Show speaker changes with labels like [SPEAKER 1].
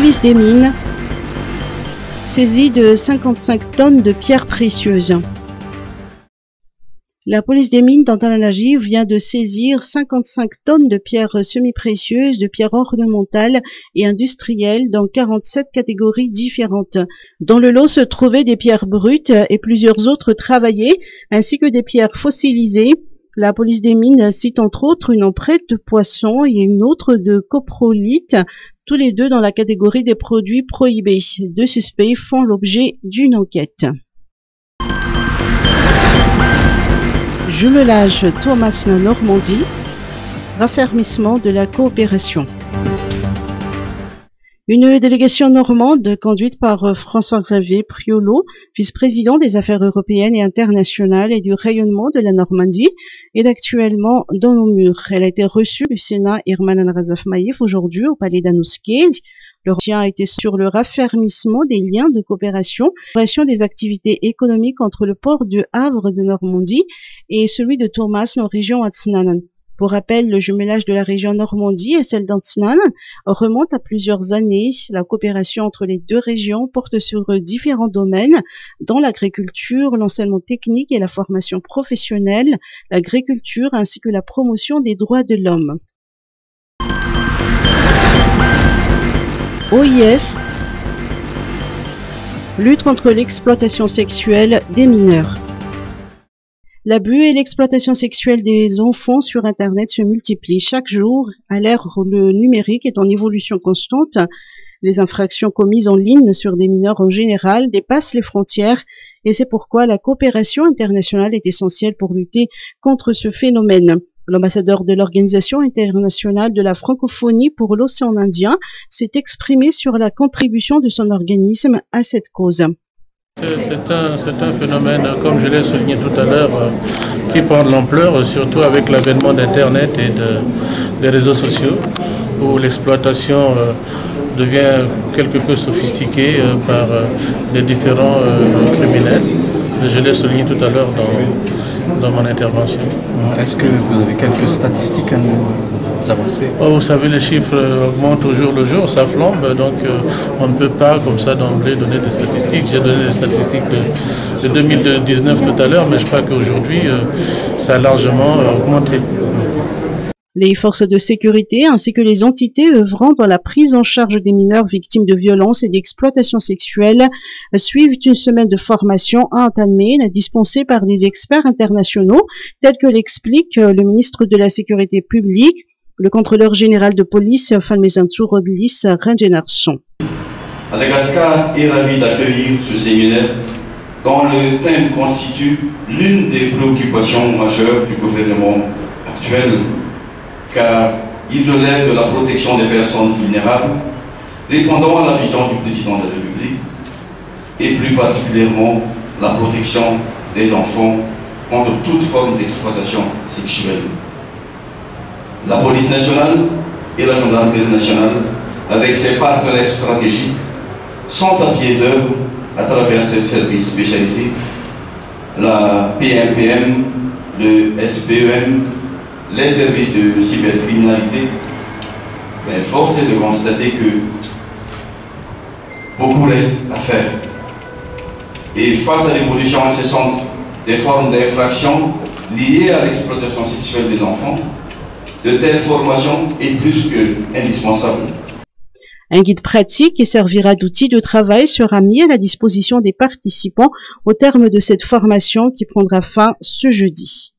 [SPEAKER 1] police des mines saisit de 55 tonnes de pierres précieuses. La police des mines d'Antananarivo vient de saisir 55 tonnes de pierres semi-précieuses, de pierres ornementales et industrielles dans 47 catégories différentes. Dans le lot se trouvaient des pierres brutes et plusieurs autres travaillées, ainsi que des pierres fossilisées. La police des mines cite entre autres une empreinte de poisson et une autre de coprolite, tous les deux dans la catégorie des produits prohibés. Deux suspects font l'objet d'une enquête. Jumelage Thomas-Normandie, raffermissement de la coopération. Une délégation normande conduite par François-Xavier Priolo, vice-président des affaires européennes et internationales et du rayonnement de la Normandie, est actuellement dans nos murs. Elle a été reçue du Sénat Herman Razaf Maïf aujourd'hui au palais d'Anouské. Le retien a été sur le raffermissement des liens de coopération des activités économiques entre le port de Havre de Normandie et celui de Thomas en région Atsinanan. Pour rappel, le jumelage de la région Normandie et celle d'Atsinanan remonte à plusieurs années. La coopération entre les deux régions porte sur différents domaines, dont l'agriculture, l'enseignement technique et la formation professionnelle, l'agriculture ainsi que la promotion des droits de l'homme. OIF, lutte contre l'exploitation sexuelle des mineurs. L'abus et l'exploitation sexuelle des enfants sur Internet se multiplient chaque jour. À l'ère où le numérique est en évolution constante, les infractions commises en ligne sur des mineurs en général dépassent les frontières et c'est pourquoi la coopération internationale est essentielle pour lutter contre ce phénomène. L'ambassadeur de l'Organisation internationale de la francophonie pour l'océan Indien s'est exprimé sur la contribution de son organisme à cette cause.
[SPEAKER 2] C'est un phénomène, comme je l'ai souligné tout à l'heure, qui prend de l'ampleur, surtout avec l'avènement d'Internet et des réseaux sociaux, où l'exploitation devient quelque peu sophistiquée par les différents criminels. Je l'ai souligné tout à l'heure dans mon intervention.
[SPEAKER 3] Est-ce que vous avez quelques statistiques à nous avancer?
[SPEAKER 2] Vous savez, les chiffres augmentent au jour le jour, ça flambe, donc on ne peut pas comme ça d'emblée donner des statistiques. J'ai donné les statistiques de 2019 tout à l'heure, mais je crois qu'aujourd'hui, ça a largement augmenté.
[SPEAKER 1] Les forces de sécurité ainsi que les entités œuvrant dans la prise en charge des mineurs victimes de violences et d'exploitation sexuelle suivent une semaine de formation à Antanmen dispensée par des experts internationaux, tels que l'explique le ministre de la Sécurité publique, le contrôleur général de police, Fanmezantsu Rodlis Rengenarson.
[SPEAKER 4] Madagascar est ravi d'accueillir ce séminaire dont le thème constitue l'une des préoccupations majeures du gouvernement actuel, car il relève de la protection des personnes vulnérables, répondant à la vision du président de la République, et plus particulièrement la protection des enfants contre toute forme d'exploitation sexuelle. La police nationale et la gendarmerie nationale, avec ses partenaires stratégiques, sont à pied d'œuvre à travers ces services spécialisés, la PMPM, le SPEM, les services de cybercriminalité. Mais force est de constater que beaucoup reste à faire. Et face à l'évolution incessante des formes d'infraction liées à l'exploitation sexuelle des enfants, de telles formations est plus que indispensable.
[SPEAKER 1] Un guide pratique qui servira d'outil de travail sera mis à la disposition des participants au terme de cette formation qui prendra fin ce jeudi.